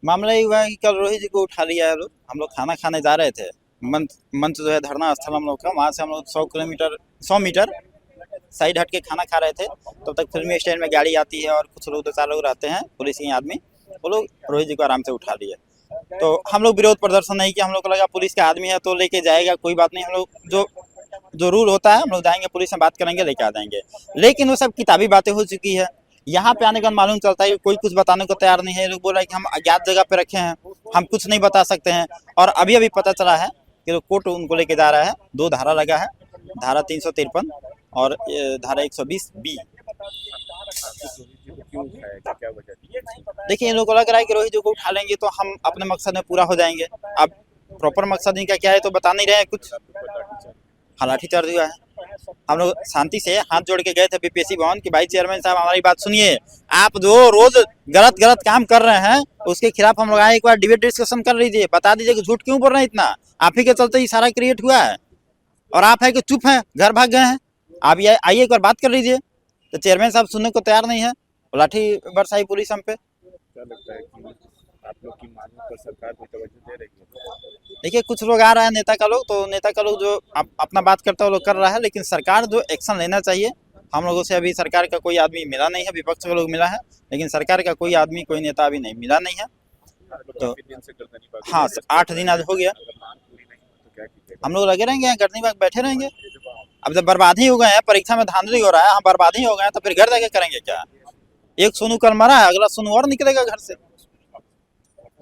मामला ये हुआ है कि कल रोहित जी को उठा लिया है लोग। हम लोग खाना खाने जा रहे थे। मंच मंच जो है धरना स्थल हम लोग का, वहाँ से हम लोग 100 मीटर साइड हट के खाना खा रहे थे। तब तक फिल्मी स्टैंड में गाड़ी आती है और कुछ लोग 2-4 लोग रहते हैं पुलिस के आदमी, वो लोग रोहित जी को आराम से उठा लिए। तो हम लोग विरोध प्रदर्शन नहीं किया, हम लोग को लगा पुलिस का आदमी है तो लेके जाएगा, कोई बात नहीं। हम लोग जो जो रूल होता है हम लोग जाएंगे, पुलिस से बात करेंगे, लेके आ जाएंगे। लेकिन वो सब किताबी बातें हो चुकी है। यहाँ पे आने का मालूम चलता है कि कोई कुछ बताने को तैयार नहीं है। लोग बोल रहे हैं कि हम अज्ञात जगह पे रखे हैं, हम कुछ नहीं बता सकते हैं। और अभी अभी पता चला है कि कोर्ट उनको लेके जा रहा है। 2 धारा लगा है, धारा 353 और धारा 120B। देखिए, इन लोगों को लग रहा है कि रोहित जी को उठा लेंगे तो हम अपने मकसद में पूरा हो जाएंगे। अब प्रॉपर मकसद इनका क्या है तो बता नहीं रहे हैं कुछ। हाँ, लाठीचार्ज हुआ है। हम लोग शांति से हाथ जोड़ के गए थे बीपीएससी भवन कि भाई चेयरमैन साहब हमारी बात सुनिए, आप जो रोज गलत गलत काम कर रहे हैं उसके खिलाफ हम लोग आए, एक बार डिबेट डिस्कशन कर लीजिए, बता दीजिए कि झूठ क्यों बोल रहे हैं इतना। आप ही के चलते ही सारा क्रिएट हुआ है और आप है कि चुप हैं, घर भाग गए हैं। आप ये आइए एक बार बात कर लीजिए। तो चेयरमैन साहब सुनने को तैयार नहीं है, लाठी बरसाई पुलिस हम पे। क्या लगता है कि आप लोग की मांगों पर सरकार कोई तवज्जो दे रही है? देखिए, कुछ लोग आ रहा है नेता का लोग, तो नेता का लोग जो अपना बात करता है वो लोग कर रहा है, लेकिन सरकार जो एक्शन लेना चाहिए, हम लोगों से अभी सरकार का कोई आदमी मिला नहीं है। विपक्ष का लोग मिला है, लेकिन सरकार का कोई आदमी, कोई नेता अभी नहीं मिला नहीं है। तो हाँ, 8 दिन आज हो गया, हम लोग लगे रहेंगे, गर्दनी बाग बैठे रहेंगे। अब जब बर्बाद ही हो गए हैं, परीक्षा में धांधली हो रहा है, हम बर्बाद ही हो गए हैं, तो फिर घर जाके करेंगे क्या। एक सोनू कल मरा है, अगला सोनू और निकलेगा घर से।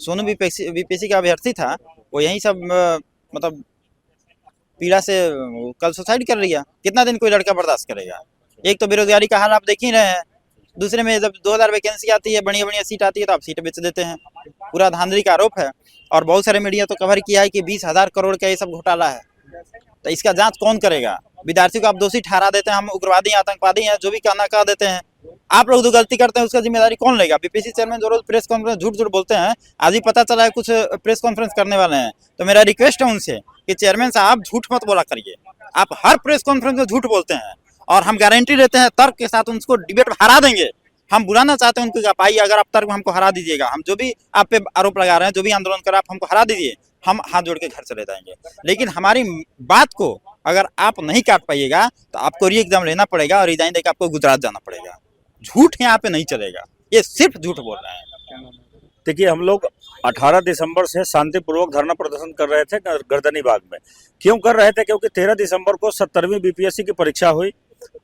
सोनू बीपीएससी का अभ्यर्थी था, वो यही सब मतलब पीड़ा से कल सुसाइड कर लिया। कितना दिन कोई लड़का बर्दाश्त करेगा। एक तो बेरोजगारी का हाल आप देख ही रहे हैं, दूसरे में जब 2000 वैकेंसी आती है, बढ़िया बढ़िया सीट आती है, तो आप सीटें बेच देते हैं। पूरा धांधली का आरोप है। और बहुत सारे मीडिया तो कवर किया है कि 20,000 करोड़ का ये सब घोटाला है। तो इसका जांच कौन करेगा। विद्यार्थी को आप दोषी ठहरा देते हैं, हम उग्रवादी आतंकवादी हैं, जो भी कहना कह देते हैं। आप लोग जो गलती करते हैं उसका जिम्मेदारी कौन लेगा। बीपीएससी चेयरमैन जो रोज प्रेस कॉन्फ्रेंस झूठ झूठ बोलते हैं, आज ही पता चला है कुछ प्रेस कॉन्फ्रेंस करने वाले हैं। तो मेरा रिक्वेस्ट है उनसे कि चेयरमैन साहब झूठ मत बोला करिए। आप हर प्रेस कॉन्फ्रेंस में झूठ बोलते हैं और हम गारंटी देते हैं तर्क के साथ उनको डिबेट में हरा देंगे। हम बुलाना चाहते हैं उनको, आप आइए, अगर आप तर्क में हमको हरा दीजिएगा, हम जो भी आप पे आरोप लगा रहे हैं, जो भी आंदोलन कर रहे हैं, आप हमको हरा दीजिए, हम हाथ जोड़ के घर चले जाएंगे। लेकिन हमारी बात को अगर आप नहीं काट पाइएगा तो आपको री एग्जाम लेना पड़ेगा और रिजाइन देकर आपको गुजरात जाना पड़ेगा। झूठ यहाँ पे नहीं चलेगा, ये सिर्फ झूठ बोल रहे हैं। देखिए, हम लोग 18 दिसंबर से शांतिपूर्वक धरना प्रदर्शन कर रहे थे गर्दनी बाग में। क्यों कर रहे थे? क्योंकि 13 दिसंबर को 70वीं बीपीएससी की परीक्षा हुई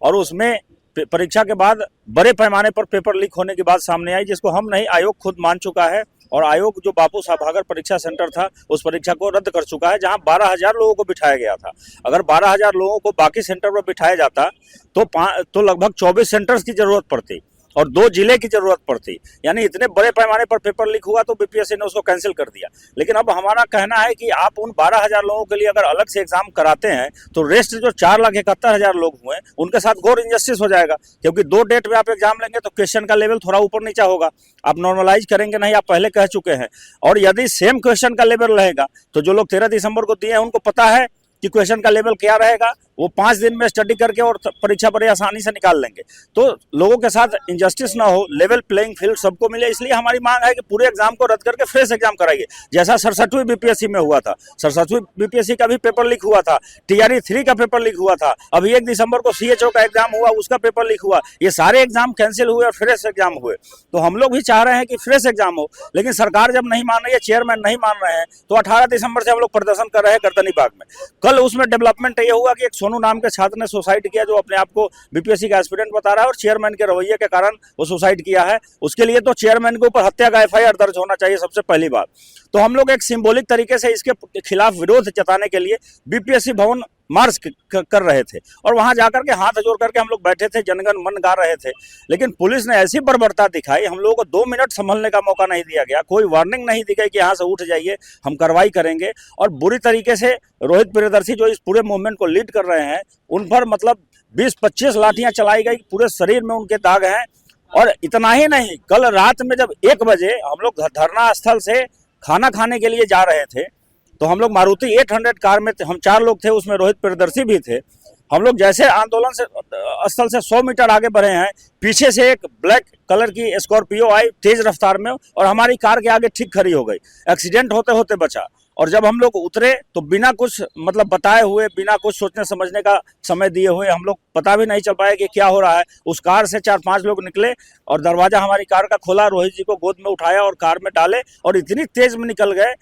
और उसमें परीक्षा के बाद बड़े पैमाने पर पेपर लीक होने की बात सामने आई, जिसको हम नहीं, आयोग खुद मान चुका है। और आयोग जो बापू साभागर परीक्षा सेंटर था, उस परीक्षा को रद्द कर चुका है, जहां 12,000 लोगों को बिठाया गया था। अगर 12,000 लोगों को बाकी सेंटर पर बिठाया जाता तो लगभग 24 सेंटर्स की जरूरत पड़ती और 2 जिले की जरूरत पड़ती। यानी इतने बड़े पैमाने पर पेपर लीक हुआ तो बीपीएससी ने उसको कैंसिल कर दिया। लेकिन अब हमारा कहना है कि आप उन 12,000 लोगों के लिए अगर अलग से एग्जाम कराते हैं तो रेस्ट जो 4,71,000 लोग हुए उनके साथ घोर इनजस्टिस हो जाएगा। क्योंकि 2 डेट में आप एग्जाम लेंगे तो क्वेश्चन का लेवल थोड़ा ऊपर नीचा होगा, आप नॉर्मलाइज करेंगे नहीं, आप पहले कह चुके हैं। और यदि सेम क्वेश्चन का लेवल रहेगा तो जो लोग 13 दिसंबर को दिए हैं उनको पता है कि क्वेश्चन का लेवल क्या रहेगा, वो 5 दिन में स्टडी करके और परीक्षा बड़े आसानी से निकाल लेंगे। तो लोगों के साथ इंजस्टिस ना हो, लेवल प्लेइंग फील्ड सबको मिले, इसलिए हमारी मांग है कि पूरे एग्जाम को रद्द करके फ्रेश एग्जाम कराइए, जैसा 67वीं बीपीएससी में हुआ था। 67वीं बीपीएससी का भी पेपर लीक हुआ था, टीआरई 3 का पेपर लीक हुआ था, अभी 1 दिसंबर को सीएचओ का एग्जाम हुआ, उसका पेपर लीक हुआ। ये सारे एग्जाम कैंसिल हुए और फ्रेश एग्जाम हुए। तो हम लोग भी चाह रहे हैं कि फ्रेश एग्जाम हो, लेकिन सरकार जब नहीं मान रही है, चेयरमैन नहीं मान रहे हैं, तो 18 दिसंबर से हम लोग प्रदर्शन कर रहे हैं गर्दनी बाग में। कल उसमें डेवलपमेंट ये हुआ कि एक सोनू नाम के छात्र ने सुसाइड किया, जो अपने आप को बीपीएससी का एस्पिरेंट बता रहा है और चेयरमैन के रवैये के कारण वो सुसाइड किया है। उसके लिए तो चेयरमैन के ऊपर हत्या का एफआईआर दर्ज होना चाहिए, सबसे पहली बात। तो हम लोग एक सिंबॉलिक तरीके से इसके खिलाफ विरोध जताने के लिए बीपीएससी भवन मार्च कर रहे थे और वहां जाकर के हाथ जोड़ करके हम लोग बैठे थे, जनगण मन गा रहे थे। लेकिन पुलिस ने ऐसी बर्बरता दिखाई, हम लोगों को 2 मिनट संभलने का मौका नहीं दिया गया, कोई वार्निंग नहीं दी गई कि यहाँ से उठ जाइए, हम कार्रवाई करेंगे। और बुरी तरीके से रोहित प्रियदर्शी जो इस पूरे मूवमेंट को लीड कर रहे हैं, उन पर मतलब 20-25 लाठियां चलाई गई, पूरे शरीर में उनके दाग हैं। और इतना ही नहीं, कल रात में जब 1 बजे हम लोग धरना स्थल से खाना खाने के लिए जा रहे थे तो हम लोग मारुति 800 कार में हम 4 लोग थे, उसमें रोहित प्रियदर्शी भी थे। हम लोग जैसे आंदोलन से स्थल से 100 मीटर आगे बढ़े हैं, पीछे से एक ब्लैक कलर की स्कॉर्पियो आई तेज रफ्तार में और हमारी कार के आगे ठीक खड़ी हो गई। एक्सीडेंट होते होते बचा। और जब हम लोग उतरे तो बिना कुछ मतलब बताए हुए, बिना कुछ सोचने समझने का समय दिए हुए, हम लोग पता भी नहीं चल पाया कि क्या हो रहा है। उस कार से 4-5 लोग निकले और दरवाजा हमारी कार का खोला, रोहित जी को गोद में उठाया और कार में डाले और इतनी तेज में निकल गए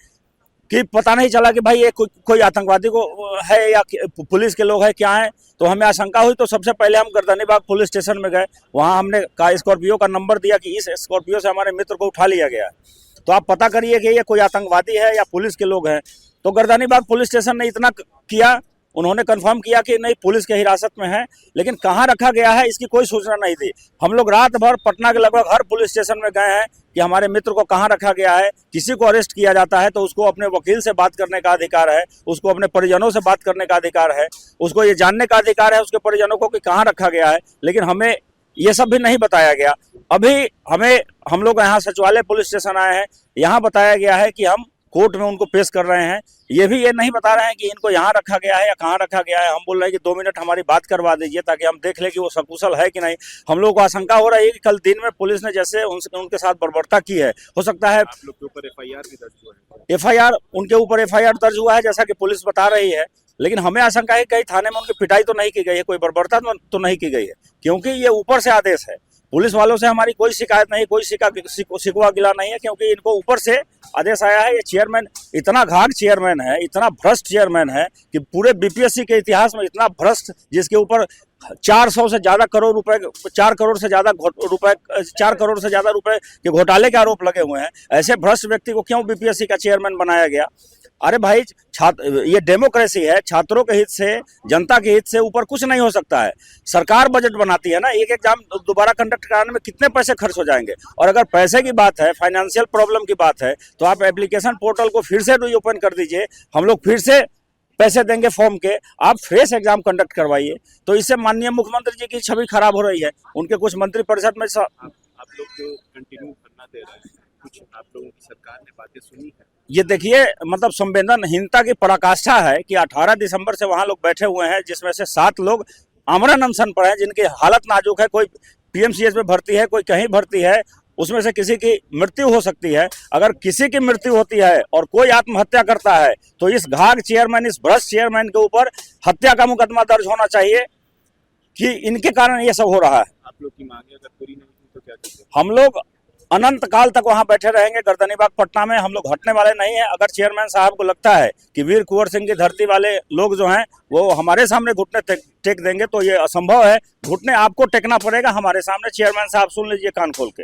कि पता नहीं चला कि भाई ये कोई आतंकवादी को है या पुलिस के लोग हैं, क्या है। तो हमें आशंका हुई तो सबसे पहले हम गर्दनीबाग पुलिस स्टेशन में गए। वहाँ हमने स्कॉर्पियो का नंबर दिया कि इस स्कॉर्पियो से हमारे मित्र को उठा लिया गया है, तो आप पता करिए कि ये कोई आतंकवादी है या पुलिस के लोग हैं। तो गर्दनीबाग पुलिस स्टेशन ने इतना किया, उन्होंने कंफर्म किया कि नहीं पुलिस के हिरासत में है, लेकिन कहाँ रखा गया है इसकी कोई सूचना नहीं थी। हम लोग रात भर पटना के लगभग हर पुलिस स्टेशन में गए हैं कि हमारे मित्र को कहाँ रखा गया है। किसी को अरेस्ट किया जाता है तो उसको अपने वकील से बात करने का अधिकार है, उसको अपने परिजनों से बात करने का अधिकार है, उसको ये जानने का अधिकार है उसके परिजनों को कि कहाँ रखा गया है, लेकिन हमें ये सब भी नहीं बताया गया। अभी हम लोग यहाँ सचिवालय पुलिस स्टेशन आए हैं, यहाँ बताया गया है कि हम कोर्ट में उनको पेश कर रहे हैं। ये नहीं बता रहे हैं कि इनको यहाँ रखा गया है या कहाँ रखा गया है। हम बोल रहे हैं कि 2 मिनट हमारी बात करवा दीजिए ताकि हम देख लें कि वो सकुशल है कि नहीं। हम लोग को आशंका हो रही है कि कल दिन में पुलिस ने जैसे उनके साथ बर्बरता की है, हो सकता है आप लोग के ऊपर एफआईआर भी दर्ज हुआ है। एफआईआर उनके ऊपर एफआईआर दर्ज हुआ है जैसा कि पुलिस बता रही है, लेकिन हमें आशंका है कहीं थाने में उनकी पिटाई तो नहीं की गई है, कोई बर्बरता तो नहीं की गई है, क्योंकि ये ऊपर से आदेश है। पुलिस वालों से हमारी कोई शिकायत नहीं, कोई शिकवा गिला नहीं है, क्योंकि इनको ऊपर से आदेश आया है। ये चेयरमैन इतना घाट चेयरमैन है, इतना भ्रष्ट चेयरमैन है कि पूरे बीपीएससी के इतिहास में इतना भ्रष्ट, जिसके ऊपर 400 से ज्यादा करोड़ रुपए, 4 करोड़ से ज्यादा रुपए के घोटाले के आरोप लगे हुए हैं। ऐसे भ्रष्ट व्यक्ति को क्यों बीपीएससी का चेयरमैन बनाया गया? अरे भाई, ये डेमोक्रेसी है, छात्रों के हित से, जनता के हित से ऊपर कुछ नहीं हो सकता है। सरकार बजट बनाती है ना, एक एग्जाम दोबारा कंडक्ट कराने में कितने पैसे खर्च हो जाएंगे। और अगर पैसे की बात है, फाइनेंशियल प्रॉब्लम की बात है, तो आप एप्लीकेशन पोर्टल को फिर से रीओपन कर दीजिए, हम लोग फिर से पैसे देंगे फॉर्म के, आप फ्रेश एग्जाम कंडक्ट करवाइए। तो इससे माननीय मुख्यमंत्री जी की छवि खराब हो रही है। उनके कुछ मंत्री परिषद में आप लोग जो कंटिन्यू धरना दे रहे हैं, कुछ आप लोगों की सरकार ने बातें सुनी है? ये देखिए, मतलब संवेदनहीनता की पराकाष्ठा है कि 18 दिसंबर से वहां लोग बैठे हुए हैं, जिसमें से 7 लोग आमरण अनशन पर हैं, जिनकी हालत नाजुक है। कोई पीएमसीएच में भर्ती है, कोई कहीं भर्ती है, उसमें से किसी की मृत्यु हो सकती है। अगर किसी की मृत्यु होती है और कोई आत्महत्या करता है तो इस घाघ चेयरमैन, इस भ्रष्ट चेयरमैन के ऊपर हत्या का मुकदमा दर्ज होना चाहिए कि इनके कारण ये सब हो रहा है। आप लोग की मांगे अगर पूरी नहीं हुई तो क्या करेंगे? हम लोग अनंत काल तक वहां बैठे रहेंगे गर्दनीबाग पटना में, हम लोग हटने वाले नहीं हैं। अगर चेयरमैन साहब को लगता है कि वीर कुंवर सिंह की धरती वाले लोग जो हैं वो हमारे सामने घुटने टेक देंगे, तो ये असंभव है। घुटने आपको टेकना पड़ेगा हमारे सामने। चेयरमैन साहब सुन लीजिए कान खोल के।